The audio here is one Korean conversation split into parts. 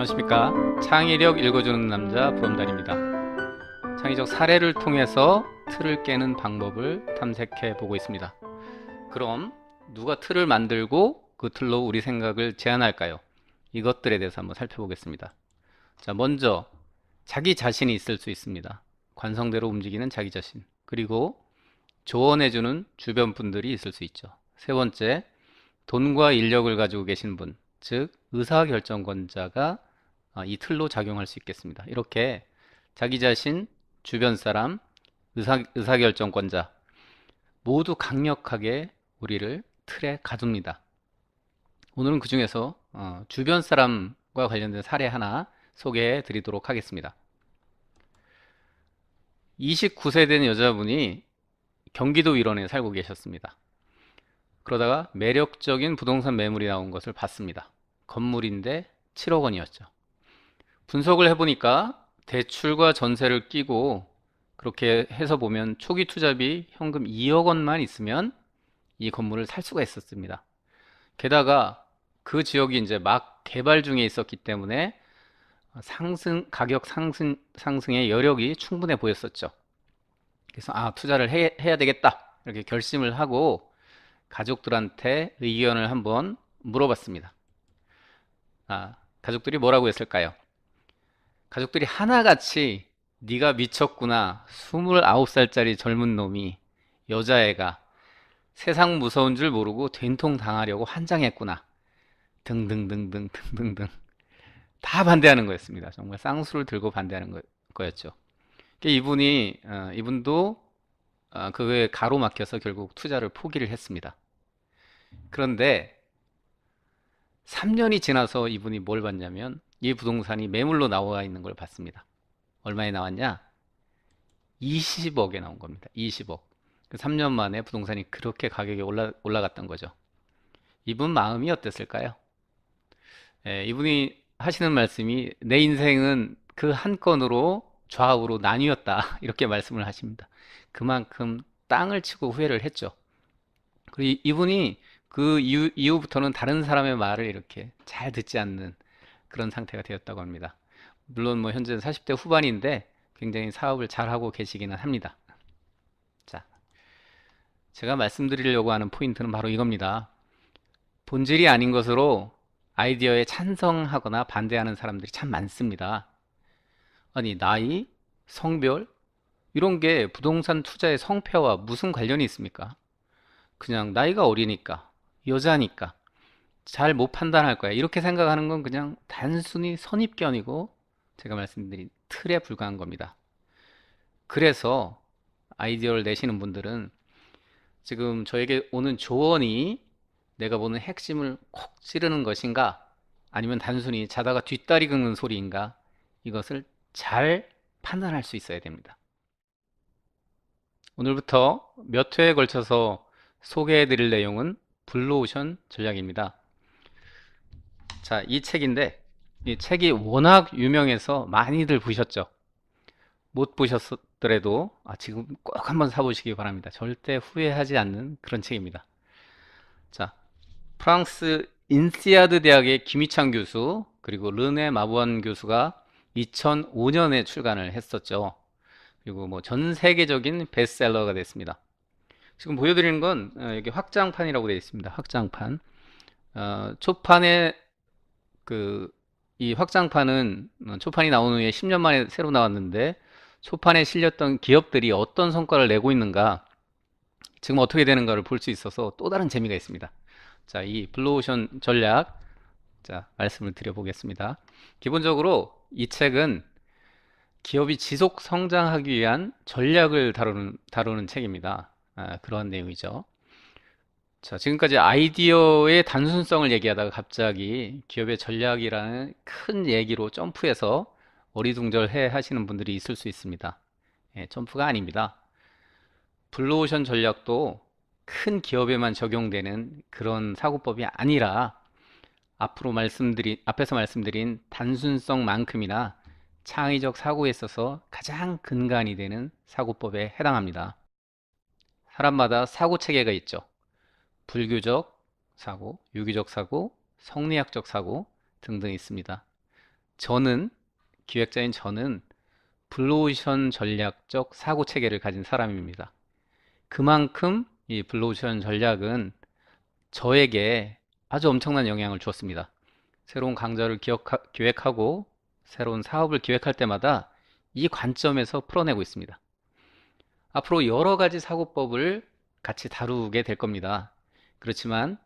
안녕하십니까. 창의력 읽어주는 남자 부엄달입니다. 창의적 사례를 통해서 틀을 깨는 방법을 탐색해 보고 있습니다. 그럼 누가 틀을 만들고 그 틀로 우리 생각을 제안할까요? 이것들에 대해서 한번 살펴보겠습니다. 자, 먼저 자기 자신이 있을 수 있습니다. 관성대로 움직이는 자기 자신. 그리고 조언해주는 주변 분들이 있을 수 있죠. 세 번째, 돈과 인력을 가지고 계신 분, 즉 의사결정권자가 이 틀로 작용할 수 있겠습니다. 이렇게 자기 자신, 주변 사람, 의사결정권자 모두 강력하게 우리를 틀에 가둡니다. 오늘은 그 중에서 주변 사람과 관련된 사례 하나 소개해 드리도록 하겠습니다. 29세 된 여자분이 경기도 일원에 살고 계셨습니다. 그러다가 매력적인 부동산 매물이 나온 것을 봤습니다. 건물인데 7억 원이었죠. 분석을 해보니까 대출과 전세를 끼고 그렇게 해서 보면 초기 투자비 현금 2억 원만 있으면 이 건물을 살 수가 있었습니다. 게다가 그 지역이 이제 막 개발 중에 있었기 때문에 가격 상승의 여력이 충분해 보였었죠. 그래서 투자를 해야 되겠다 이렇게 결심을 하고 가족들한테 의견을 한번 물어봤습니다. 가족들이 뭐라고 했을까요? 가족들이 하나같이 네가 미쳤구나. 29살짜리 젊은 놈이 여자애가 세상 무서운 줄 모르고 된통 당하려고 환장했구나. 등등등등 등등등 다 반대하는 거였습니다. 정말 쌍수를 들고 반대하는 거였죠. 이분도 그거에 가로막혀서 결국 투자를 포기를 했습니다. 그런데 3년이 지나서 이분이 뭘 봤냐면 이 부동산이 매물로 나와 있는 걸 봤습니다. 얼마에 나왔냐? 20억에 나온 겁니다. 20억. 3년 만에 부동산이 그렇게 가격이 올라갔던 거죠. 이분 마음이 어땠을까요? 이분이 하시는 말씀이 내 인생은 그 한 건으로 좌우로 나뉘었다. 이렇게 말씀을 하십니다. 그만큼 땅을 치고 후회를 했죠. 그리고 이분이 그 이후부터는 다른 사람의 말을 이렇게 잘 듣지 않는 그런 상태가 되었다고 합니다. 물론 뭐 현재는 40대 후반인데 굉장히 사업을 잘하고 계시기는 합니다. 자, 제가 말씀드리려고 하는 포인트는 바로 이겁니다. 본질이 아닌 것으로 아이디어에 찬성하거나 반대하는 사람들이 참 많습니다. 아니, 나이, 성별, 이런 게 부동산 투자의 성패와 무슨 관련이 있습니까? 그냥 나이가 어리니까, 여자니까, 잘 못 판단할 거야. 이렇게 생각하는 건 그냥 단순히 선입견이고, 제가 말씀드린 틀에 불과한 겁니다. 그래서 아이디어를 내시는 분들은 지금 저에게 오는 조언이 내가 보는 핵심을 콕 찌르는 것인가? 아니면 단순히 자다가 뒷다리 긁는 소리인가? 이것을 잘 판단할 수 있어야 됩니다. 오늘부터 몇 회에 걸쳐서 소개해 드릴 내용은 블루오션 전략입니다. 자, 이 책인데, 이 책이 워낙 유명해서 많이들 보셨죠? 못 보셨더라도 지금 꼭 한번 사보시기 바랍니다. 절대 후회하지 않는 그런 책입니다. 자, 프랑스 인시아드 대학의 김희창 교수 그리고 르네 마부안 교수가 2005년에 출간을 했었죠. 그리고 뭐 전 세계적인 베스트셀러가 됐습니다. 지금 보여드리는 건 여기 확장판이라고 되어 있습니다. 확장판. 초판에 이 확장판은 초판이 나온 후에 10년 만에 새로 나왔는데 초판에 실렸던 기업들이 어떤 성과를 내고 있는가 지금 어떻게 되는가를 볼 수 있어서 또 다른 재미가 있습니다. 자, 이 블루오션 전략 말씀을 드려보겠습니다. 기본적으로 이 책은 기업이 지속 성장하기 위한 전략을 다루는 책입니다. 그런 내용이죠. 자, 지금까지 아이디어의 단순성을 얘기하다가 갑자기 기업의 전략이라는 큰 얘기로 점프해서 어리둥절해 하시는 분들이 있을 수 있습니다. 점프가 아닙니다. 블루오션 전략도 큰 기업에만 적용되는 그런 사고법이 아니라 앞에서 말씀드린 단순성만큼이나 창의적 사고에 있어서 가장 근간이 되는 사고법에 해당합니다. 사람마다 사고 체계가 있죠. 불규적 사고, 유기적 사고, 성리학적 사고 등등 있습니다. 저는, 기획자인 저는 블루오션 전략적 사고 체계를 가진 사람입니다. 그만큼 이 블루오션 전략은 저에게 아주 엄청난 영향을 주었습니다. 새로운 강좌를 기획하고 새로운 사업을 기획할 때마다 이 관점에서 풀어내고 있습니다. 앞으로 여러 가지 사고법을 같이 다루게 될 겁니다. 그렇지만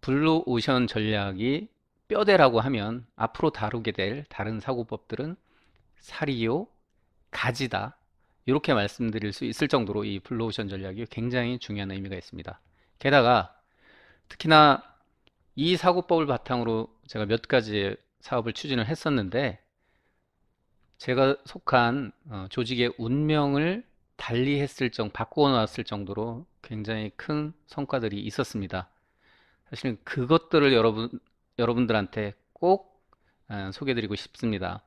블루오션 전략이 뼈대라고 하면 앞으로 다루게 될 다른 사고법들은 살이요, 가지다. 이렇게 말씀드릴 수 있을 정도로 이 블루오션 전략이 굉장히 중요한 의미가 있습니다. 게다가 특히나 이 사고법을 바탕으로 제가 몇 가지 사업을 추진을 했었는데 제가 속한 조직의 운명을 바꾸어 놨을 정도로 굉장히 큰 성과들이 있었습니다. 사실 그것들을 여러분들한테 꼭 소개해 드리고 싶습니다.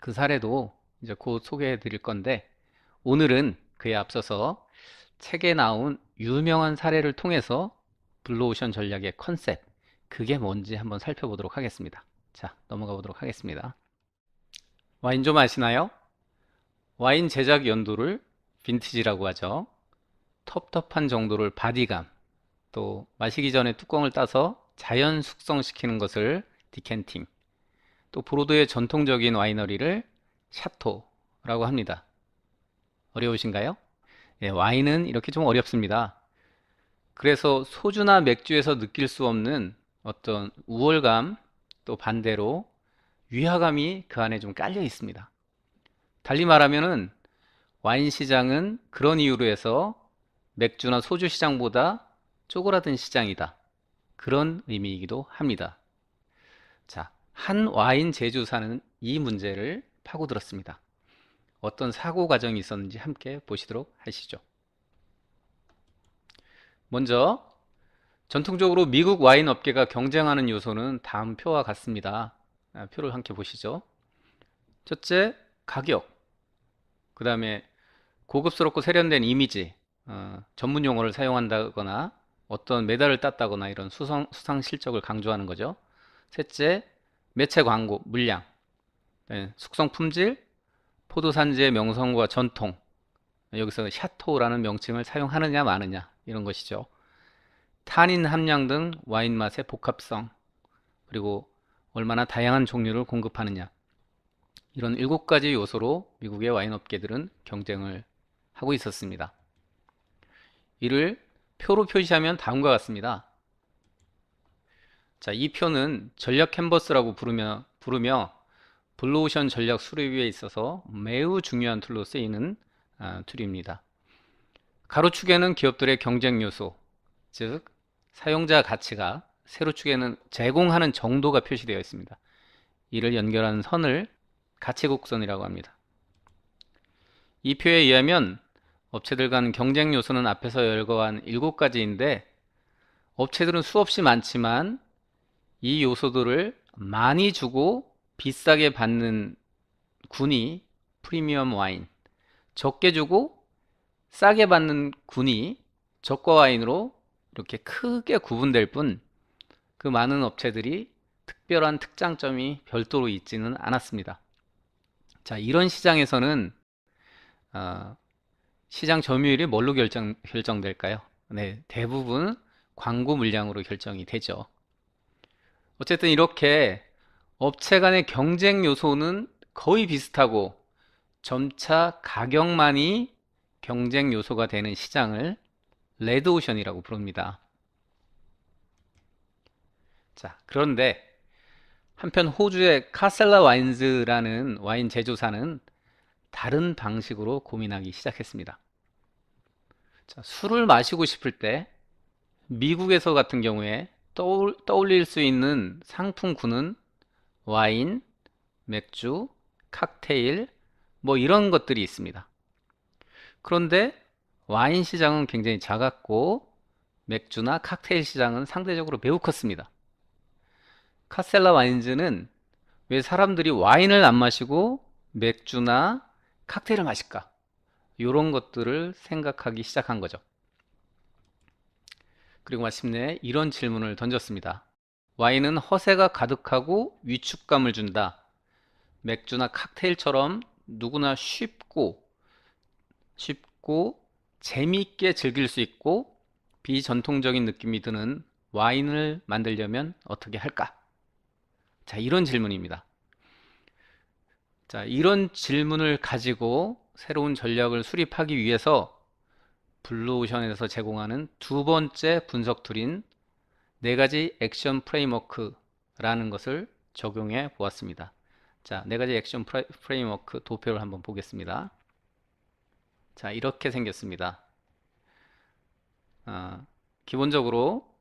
그 사례도 이제 곧 소개해 드릴 건데 오늘은 그에 앞서서 책에 나온 유명한 사례를 통해서 블루오션 전략의 컨셉, 그게 뭔지 한번 살펴보도록 하겠습니다. 자, 넘어가 보도록 하겠습니다. 와인 좀 아시나요? 와인 제작 연도를 빈티지라고 하죠. 텁텁한 정도를 바디감, 또 마시기 전에 뚜껑을 따서 자연 숙성시키는 것을 디캔팅, 또 보르도의 전통적인 와이너리를 샤토라고 합니다. 어려우신가요? 예, 와인은 이렇게 좀 어렵습니다. 그래서 소주나 맥주에서 느낄 수 없는 어떤 우월감, 또 반대로 위화감이 그 안에 좀 깔려 있습니다. 달리 말하면은 와인 시장은 그런 이유로 해서 맥주나 소주 시장보다 쪼그라든 시장이다. 그런 의미이기도 합니다. 자, 한 와인 제조사는 이 문제를 파고들었습니다. 어떤 사고 과정이 있었는지 함께 보시도록 하시죠. 먼저 전통적으로 미국 와인 업계가 경쟁하는 요소는 다음 표와 같습니다. 표를 함께 보시죠. 첫째, 가격. 그 다음에 고급스럽고 세련된 이미지, 전문 용어를 사용한다거나 어떤 메달을 땄다거나 이런 수상 실적을 강조하는 거죠. 셋째, 매체 광고, 물량. 네, 숙성 품질, 포도산지의 명성과 전통. 여기서 샤토라는 명칭을 사용하느냐 마느냐 이런 것이죠. 탄닌 함량 등 와인 맛의 복합성, 그리고 얼마나 다양한 종류를 공급하느냐. 이런 7가지 요소로 미국의 와인 업계들은 경쟁을 하고 있었습니다. 이를 표로 표시하면 다음과 같습니다. 자, 이 표는 전략 캔버스라고 부르며 블루오션 전략 수립에 있어서 매우 중요한 툴로 쓰이는 툴입니다. 가로축에는 기업들의 경쟁 요소, 즉 사용자 가치가, 세로축에는 제공하는 정도가 표시되어 있습니다. 이를 연결하는 선을 가치곡선이라고 합니다. 이 표에 의하면 업체들 간 경쟁 요소는 앞에서 열거한 7가지인데 업체들은 수없이 많지만 이 요소들을 많이 주고 비싸게 받는 군이 프리미엄 와인, 적게 주고 싸게 받는 군이 저가 와인으로 이렇게 크게 구분될 뿐 그 많은 업체들이 특별한 특장점이 별도로 있지는 않았습니다. 자, 이런 시장에서는 시장 점유율이 뭘로 결정될까요? 네, 대부분 광고 물량으로 결정이 되죠. 어쨌든 이렇게 업체 간의 경쟁 요소는 거의 비슷하고 점차 가격만이 경쟁 요소가 되는 시장을 레드오션이라고 부릅니다. 자, 그런데 한편 호주의 카셀라 와인즈라는 와인 제조사는 다른 방식으로 고민하기 시작했습니다. 자, 술을 마시고 싶을 때 미국에서 같은 경우에 떠올릴 수 있는 상품군은 와인, 맥주, 칵테일, 뭐 이런 것들이 있습니다. 그런데 와인 시장은 굉장히 작았고 맥주나 칵테일 시장은 상대적으로 매우 컸습니다. 카셀라 와인즈는 왜 사람들이 와인을 안 마시고 맥주나 칵테일을 마실까? 이런 것들을 생각하기 시작한 거죠. 그리고 마침내 이런 질문을 던졌습니다. 와인은 허세가 가득하고 위축감을 준다. 맥주나 칵테일처럼 누구나 쉽고 재미있게 즐길 수 있고 비전통적인 느낌이 드는 와인을 만들려면 어떻게 할까? 자, 이런 질문입니다. 자, 이런 질문을 가지고 새로운 전략을 수립하기 위해서 블루오션에서 제공하는 두 번째 분석 툴인 네 가지 액션 프레임워크라는 것을 적용해 보았습니다. 자, 네 가지 액션 프레임워크 도표를 한번 보겠습니다. 자, 이렇게 생겼습니다. 기본적으로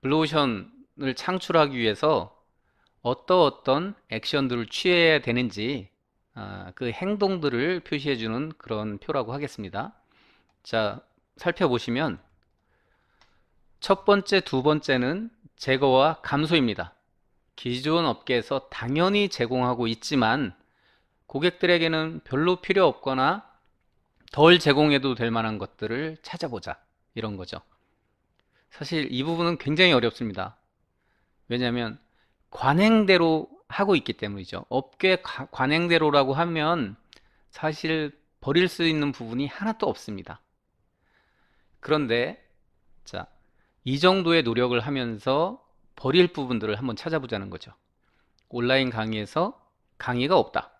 블루오션을 창출하기 위해서 어떤 액션들을 취해야 되는지 그 행동들을 표시해주는 그런 표라고 하겠습니다. 자, 살펴보시면 첫 번째, 두 번째는 제거와 감소입니다. 기존 업계에서 당연히 제공하고 있지만 고객들에게는 별로 필요 없거나 덜 제공해도 될 만한 것들을 찾아보자, 이런 거죠. 사실 이 부분은 굉장히 어렵습니다. 왜냐하면 관행대로 하고 있기 때문이죠. 업계 관행대로라고 하면 사실 버릴 수 있는 부분이 하나도 없습니다. 그런데 자, 이 정도의 노력을 하면서 버릴 부분들을 한번 찾아보자는 거죠. 온라인 강의에서 강의가 없다.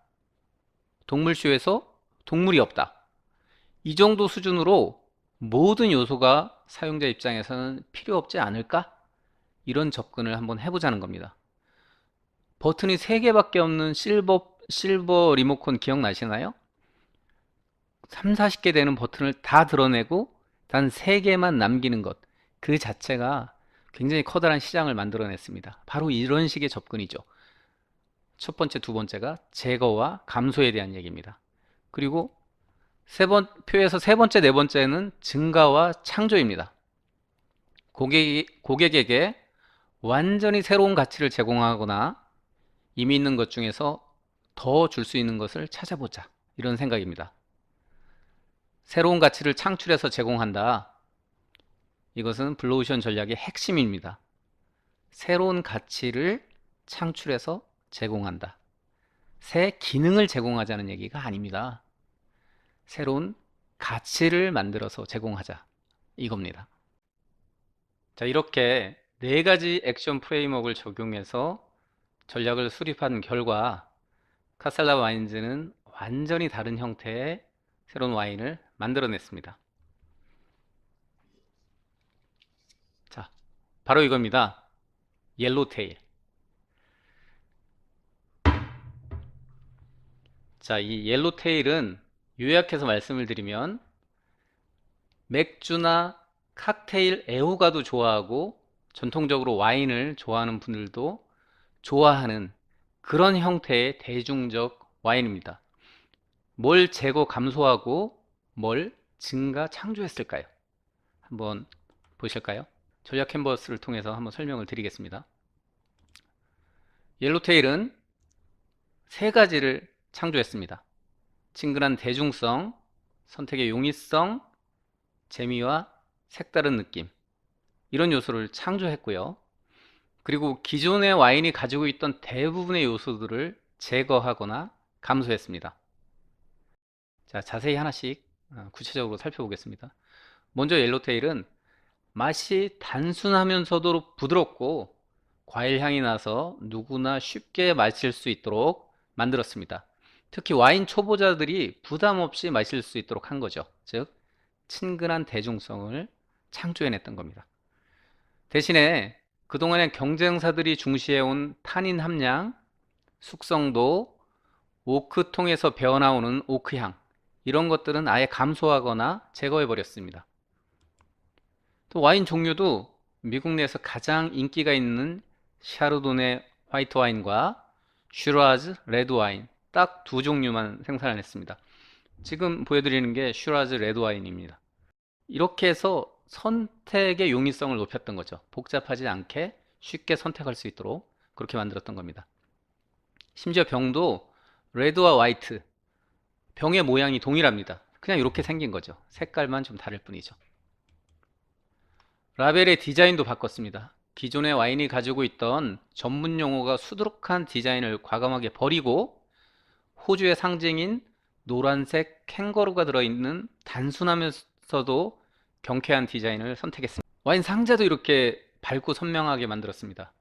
동물쇼에서 동물이 없다. 이 정도 수준으로 모든 요소가 사용자 입장에서는 필요 없지 않을까? 이런 접근을 한번 해보자는 겁니다. 버튼이 3개밖에 없는 실버 리모컨 기억나시나요? 3, 40개 되는 버튼을 다 드러내고 단 3개만 남기는 것, 그 자체가 굉장히 커다란 시장을 만들어냈습니다. 바로 이런 식의 접근이죠. 첫 번째, 두 번째가 제거와 감소에 대한 얘기입니다. 그리고 표에서 세 번째, 네 번째는 증가와 창조입니다. 고객에게 완전히 새로운 가치를 제공하거나 이미 있는 것 중에서 더 줄 수 있는 것을 찾아보자, 이런 생각입니다. 새로운 가치를 창출해서 제공한다. 이것은 블루오션 전략의 핵심입니다. 새로운 가치를 창출해서 제공한다. 새 기능을 제공하자는 얘기가 아닙니다. 새로운 가치를 만들어서 제공하자, 이겁니다. 자, 이렇게 네 가지 액션 프레임워크를 적용해서 전략을 수립한 결과 카살라 와인즈는 완전히 다른 형태의 새로운 와인을 만들어냈습니다. 자, 바로 이겁니다. 옐로테일. 자, 이 옐로테일은 요약해서 말씀을 드리면 맥주나 칵테일 애호가도 좋아하고 전통적으로 와인을 좋아하는 분들도 좋아하는 그런 형태의 대중적 와인입니다. 뭘 제거 감소하고 뭘 증가 창조했을까요? 한번 보실까요? 전략 캔버스를 통해서 한번 설명을 드리겠습니다. 옐로테일은 세 가지를 창조했습니다. 친근한 대중성, 선택의 용이성, 재미와 색다른 느낌, 이런 요소를 창조했고요. 그리고 기존의 와인이 가지고 있던 대부분의 요소들을 제거하거나 감소했습니다. 자, 자세히 하나씩 구체적으로 살펴보겠습니다. 먼저 옐로테일은 맛이 단순하면서도 부드럽고 과일 향이 나서 누구나 쉽게 마실 수 있도록 만들었습니다. 특히 와인 초보자들이 부담 없이 마실 수 있도록 한 거죠. 즉, 친근한 대중성을 창조해냈던 겁니다. 대신에 그동안의 경쟁사들이 중시해온 타닌 함량, 숙성도, 오크통에서 배어나오는 오크향, 이런 것들은 아예 감소하거나 제거해버렸습니다. 또 와인 종류도 미국 내에서 가장 인기가 있는 샤르도네 화이트 와인과 슈라즈 레드 와인, 딱 두 종류만 생산했습니다. 지금 보여드리는 게 슈라즈 레드 와인입니다. 이렇게 해서 선택의 용이성을 높였던 거죠. 복잡하지 않게 쉽게 선택할 수 있도록 그렇게 만들었던 겁니다. 심지어 병도 레드와 화이트, 병의 모양이 동일합니다. 그냥 이렇게 생긴 거죠. 색깔만 좀 다를 뿐이죠. 라벨의 디자인도 바꿨습니다. 기존의 와인이 가지고 있던 전문 용어가 수두룩한 디자인을 과감하게 버리고 호주의 상징인 노란색 캥거루가 들어있는 단순하면서도 경쾌한 디자인을 선택했습니다. 와인 상자도 이렇게 밝고 선명하게 만들었습니다.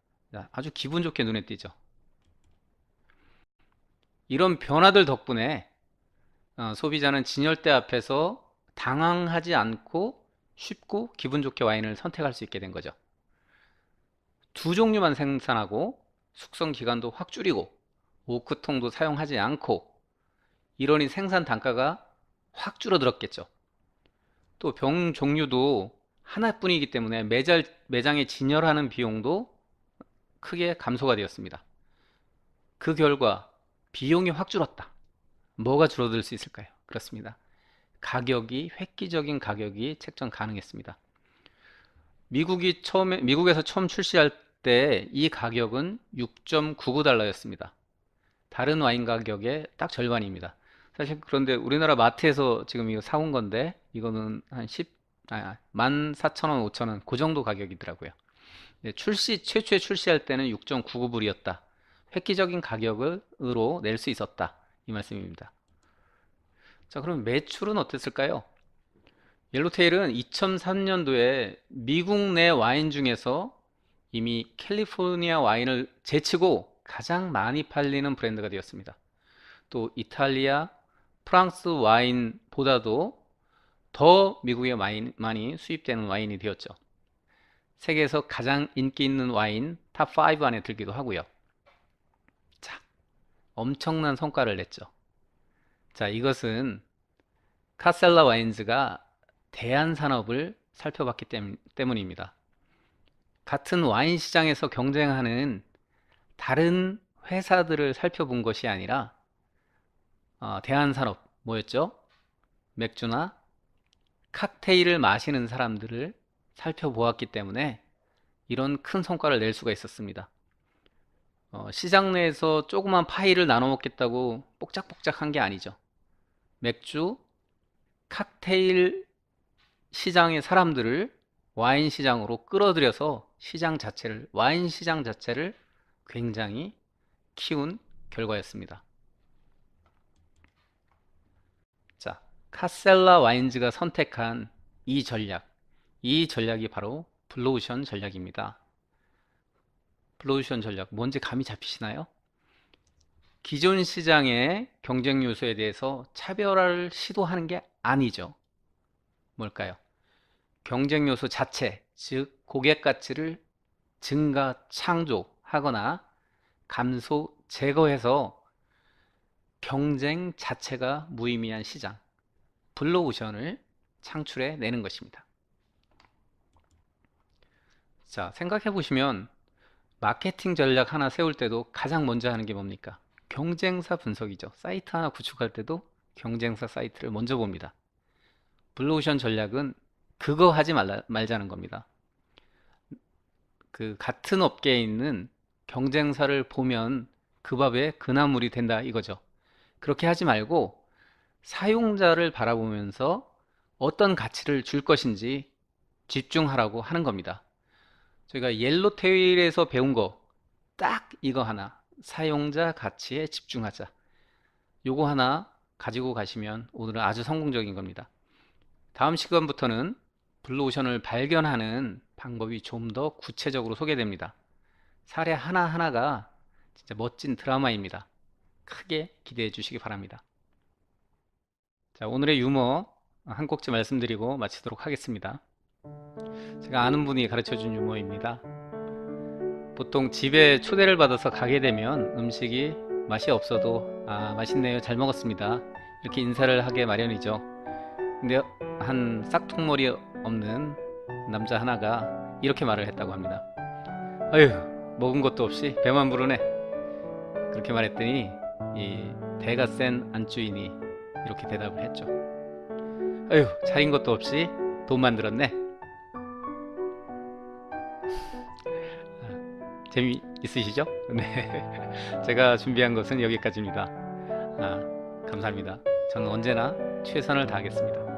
아주 기분 좋게 눈에 띄죠. 이런 변화들 덕분에 소비자는 진열대 앞에서 당황하지 않고 쉽고 기분 좋게 와인을 선택할 수 있게 된 거죠. 두 종류만 생산하고 숙성 기간도 확 줄이고 오크통도 사용하지 않고 이러니 생산 단가가 확 줄어들었겠죠. 또 병 종류도 하나뿐이기 때문에 매장에 진열하는 비용도 크게 감소가 되었습니다. 그 결과 비용이 확 줄었다. 뭐가 줄어들 수 있을까요? 그렇습니다. 획기적인 가격이 책정 가능했습니다. 미국에서 처음 출시할 때 이 가격은 6.99달러였습니다. 다른 와인 가격의 딱 절반입니다. 사실 그런데 우리나라 마트에서 지금 이거 사온 건데 이거는 한 14,000원, 5,000원 그 정도 가격이더라고요. 최초에 출시할 때는 6.99불이었다. 획기적인 가격으로 낼 수 있었다. 이 말씀입니다. 자, 그럼 매출은 어땠을까요? 옐로테일은 2003년도에 미국 내 와인 중에서 이미 캘리포니아 와인을 제치고 가장 많이 팔리는 브랜드가 되었습니다. 또 이탈리아, 프랑스 와인보다도 더 미국에 많이 수입되는 와인이 되었죠. 세계에서 가장 인기 있는 와인 탑5 안에 들기도 하고요. 자, 엄청난 성과를 냈죠. 자, 이것은 카셀라 와인즈가 대한 산업을 살펴봤기 때문입니다. 같은 와인 시장에서 경쟁하는 다른 회사들을 살펴본 것이 아니라 대한 산업 뭐였죠? 맥주나 칵테일을 마시는 사람들을 살펴보았기 때문에 이런 큰 성과를 낼 수가 있었습니다. 시장 내에서 조그만 파이를 나눠 먹겠다고 뽁짝뽁짝한 게 아니죠. 맥주, 칵테일 시장의 사람들을 와인 시장으로 끌어들여서 와인 시장 자체를 굉장히 키운 결과였습니다. 자, 카셀라 와인즈가 선택한 이 전략이 바로 블루오션 전략입니다. 블루오션 전략, 뭔지 감이 잡히시나요? 기존 시장의 경쟁 요소에 대해서 차별화를 시도하는 게 아니죠. 뭘까요? 경쟁 요소 자체, 즉 고객 가치를 증가, 창조하거나 감소, 제거해서 경쟁 자체가 무의미한 시장, 블루오션을 창출해 내는 것입니다. 자, 생각해 보시면 마케팅 전략 하나 세울 때도 가장 먼저 하는 게 뭡니까? 경쟁사 분석이죠. 사이트 하나 구축할 때도 경쟁사 사이트를 먼저 봅니다. 블루오션 전략은 그거 하지 말자는 겁니다. 그 같은 업계에 있는 경쟁사를 보면 그 밥에 그나물이 된다 이거죠. 그렇게 하지 말고 사용자를 바라보면서 어떤 가치를 줄 것인지 집중하라고 하는 겁니다. 저희가 옐로테일에서 배운 거 딱 이거 하나, 사용자 가치에 집중하자. 요거 하나 가지고 가시면 오늘은 아주 성공적인 겁니다. 다음 시간부터는 블루오션을 발견하는 방법이 좀 더 구체적으로 소개됩니다. 사례 하나하나가 진짜 멋진 드라마입니다. 크게 기대해 주시기 바랍니다. 자, 오늘의 유머 한 꼭지 말씀드리고 마치도록 하겠습니다. 제가 아는 분이 가르쳐 준 유머입니다. 보통 집에 초대를 받아서 가게 되면 음식이 맛이 없어도 맛있네요, 잘 먹었습니다, 이렇게 인사를 하게 마련이죠. 근데 한 싹퉁머리 없는 남자 하나가 이렇게 말을 했다고 합니다. 아유, 먹은 것도 없이 배만 부르네. 그렇게 말했더니 이 대가 센 안주인이 이렇게 대답을 했죠. 아유, 차린 것도 없이 돈만 들었네. 재미있으시죠? 네. 제가 준비한 것은 여기까지입니다. 감사합니다. 저는 언제나 최선을 다하겠습니다.